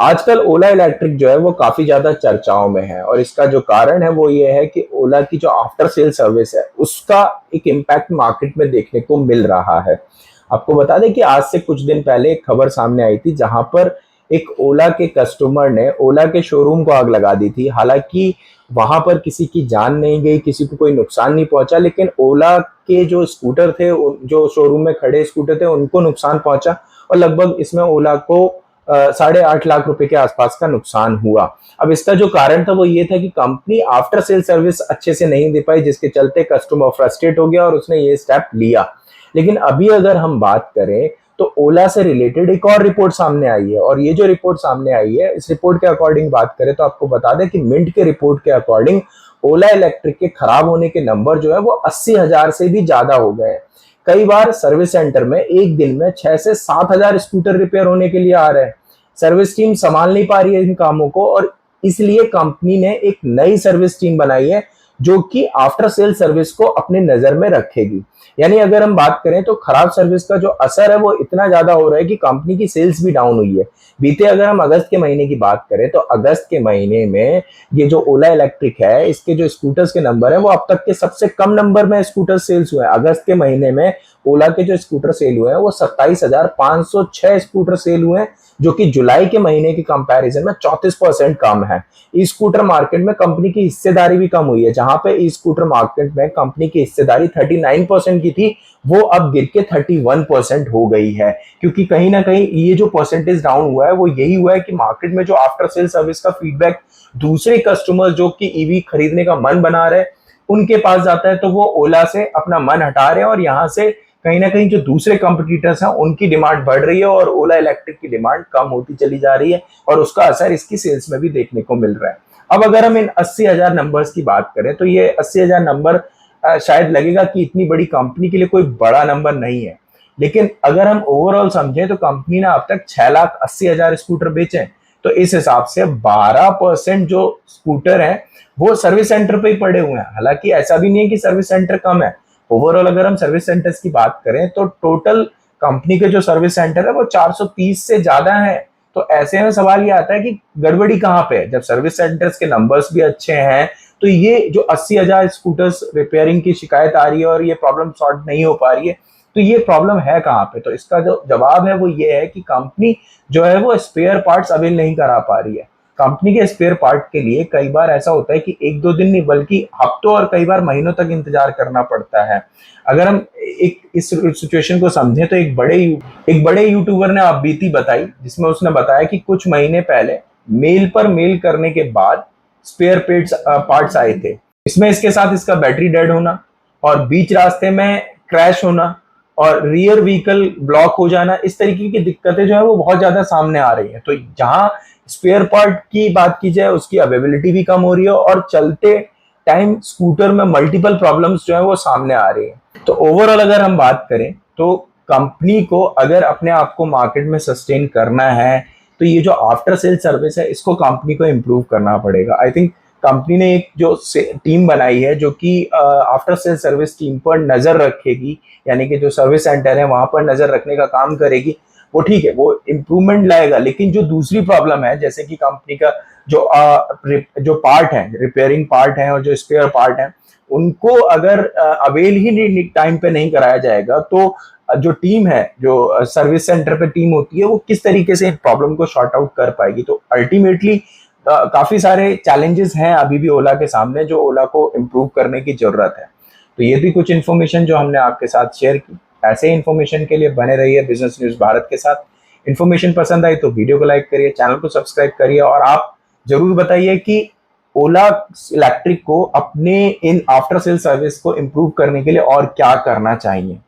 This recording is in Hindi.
आजकल ओला इलेक्ट्रिक जो है वो काफी ज्यादा चर्चाओं में है और इसका जो कारण है वो ये है कि ओला की जो आफ्टर सेल सर्विस है उसका एक इम्पैक्ट मार्केट में देखने को मिल रहा है। आपको बता दें कि आज से कुछ दिन पहले एक खबर सामने आई थी जहां पर एक ओला के कस्टमर ने ओला के शोरूम को आग लगा दी थी। हालांकि वहां पर किसी की जान नहीं गई, किसी को कोई नुकसान नहीं पहुंचा, लेकिन ओला के जो स्कूटर थे, जो शोरूम में खड़े स्कूटर थे, उनको नुकसान पहुंचा और लगभग इसमें ओला को 8.5 लाख रुपए के आसपास का नुकसान हुआ। अब इसका जो कारण था वो ये था कि कंपनी आफ्टर सेल सर्विस अच्छे से नहीं दे पाई, जिसके चलते कस्टमर फ्रस्ट्रेट हो गया और उसने ये स्टेप लिया। लेकिन अभी अगर हम बात करें तो ओला से रिलेटेड एक और रिपोर्ट सामने आई है और ये जो रिपोर्ट सामने आई है, इस रिपोर्ट के अकॉर्डिंग बात करें तो आपको बता दें कि मिंट के रिपोर्ट के अकॉर्डिंग ओला इलेक्ट्रिक के खराब होने के नंबर जो है वो 80,000 से भी ज्यादा हो गए। कई बार सर्विस सेंटर में एक दिन में 6 से 7,000 स्कूटर रिपेयर होने के लिए आ रहे हैं। सर्विस टीम संभाल नहीं पा रही है इन कामों को और इसलिए कंपनी ने एक नई सर्विस टीम बनाई है जो कि आफ्टर सेल सर्विस को अपने नजर में रखेगी। यानी अगर हम बात करें तो खराब सर्विस का जो असर है वो इतना ज्यादा हो रहा है कि कंपनी की सेल्स भी डाउन हुई है। बीते अगर हम अगस्त के महीने की बात करें तो अगस्त के महीने में ये जो ओला इलेक्ट्रिक है, इसके जो स्कूटर्स के नंबर है वो अब तक के सबसे कम नंबर में स्कूटर सेल्स हुए हैं। अगस्त के महीने में ओला के जो स्कूटर सेल हुए हैं वो 27,506 स्कूटर सेल हुए हैं, जो कि जुलाई के महीने की कंपैरिजन में 34% कम है। ई स्कूटर मार्केट में कंपनी की हिस्सेदारी भी कम हुई है। जहां पे ई स्कूटर मार्केट में कंपनी की हिस्सेदारी 39% की थी, वो अब गिर के 31% हो गई है। क्योंकि कहीं ना कहीं ये जो परसेंटेज डाउन हुआ है वो यही हुआ है कि मार्केट में जो आफ्टर सेल सर्विस का फीडबैक दूसरे कस्टमर जो कि ईवी खरीदने का मन बना रहे उनके पास जाता है, तो वो ओला से अपना मन हटा रहे हैं और यहाँ से कहीं ना कहीं जो दूसरे कंपटीटर्स हैं उनकी डिमांड बढ़ रही है और ओला इलेक्ट्रिक की डिमांड कम होती चली जा रही है और उसका असर इसकी सेल्स में भी देखने को मिल रहा है। अब अगर हम इन 80,000 नंबर्स की बात करें तो ये 80,000 नंबर शायद लगेगा कि इतनी बड़ी कंपनी के लिए कोई बड़ा नंबर नहीं है, लेकिन अगर हम ओवरऑल समझें तो कंपनी ने अब तक 6,80,000 स्कूटर बेचे। तो इस हिसाब से 12% जो स्कूटर हैं वो सर्विस सेंटर पे ही पड़े हुए हैं। हालांकि ऐसा भी नहीं है कि सर्विस सेंटर कम है। ओवरऑल अगर हम सर्विस सेंटर्स की बात करें तो टोटल कंपनी के जो सर्विस सेंटर है वो 430 से ज्यादा है। तो ऐसे में सवाल ये आता है कि गड़बड़ी कहाँ पे है। जब सर्विस सेंटर्स के नंबर्स भी अच्छे हैं तो ये जो 80,000 स्कूटर्स रिपेयरिंग की शिकायत आ रही है और ये प्रॉब्लम सॉल्व नहीं हो पा रही है, तो ये प्रॉब्लम है कहाँ पे। तो इसका जो जवाब है वो ये है कि कंपनी जो है वो स्पेयर पार्ट्स अवेल नहीं करा पा रही है। कंपनी के स्पेयर पार्ट के लिए कई बार ऐसा होता है कि 1-2 दिन नहीं बल्कि हफ्तों और कई बार महीनों तक इंतजार करना पड़ता है। अगर हम एक इस सिचुएशन को समझें तो एक बड़े यूट्यूबर ने आप बीती बताई, जिसमें उसने बताया कि कुछ महीने पहले मेल पर मेल करने के बाद स्पेयर पार्ट्स आए थे। इसमें इसके साथ इसका बैटरी डेड होना और बीच रास्ते में क्रैश होना और रियर व्हीकल ब्लॉक हो जाना, इस तरीके की दिक्कतें जो है वो बहुत ज्यादा सामने आ रही हैं। तो जहां स्पेयर पार्ट की बात की जाए उसकी अवेलेबिलिटी भी कम हो रही है और चलते टाइम स्कूटर में मल्टीपल प्रॉब्लम्स जो है वो सामने आ रही है। तो ओवरऑल अगर हम बात करें तो कंपनी को अगर अपने आप को मार्केट में सस्टेन करना है तो ये जो आफ्टर सेल सर्विस है इसको कंपनी को इम्प्रूव करना पड़ेगा। आई थिंक कंपनी ने एक जो टीम बनाई है जो कि आफ्टर सेल सर्विस टीम पर नजर रखेगी, यानी कि जो सर्विस सेंटर है वहां पर नजर रखने का काम करेगी, वो ठीक है, वो इम्प्रूवमेंट लाएगा। लेकिन जो दूसरी प्रॉब्लम है जैसे कि कंपनी का जो पार्ट है, रिपेयरिंग पार्ट है और जो स्पेयर पार्ट है, उनको अगर अवेल ही नहीं टाइम पे नहीं कराया जाएगा तो जो टीम है, जो सर्विस सेंटर पे टीम होती है, वो किस तरीके से प्रॉब्लम को शॉर्ट आउट कर पाएगी। तो अल्टीमेटली काफी सारे चैलेंजेस हैं अभी भी ओला के सामने जो ओला को इम्प्रूव करने की जरूरत है। तो ये भी कुछ इन्फॉर्मेशन जो हमने आपके साथ शेयर की। ऐसे ही इन्फॉर्मेशन के लिए बने रहिए बिजनेस न्यूज भारत के साथ। इन्फॉर्मेशन पसंद आई तो वीडियो को लाइक करिए, चैनल को सब्सक्राइब करिए और आप जरूर बताइए कि ओला इलेक्ट्रिक को अपने इन आफ्टर सेल सर्विस को इम्प्रूव करने के लिए और क्या करना चाहिए।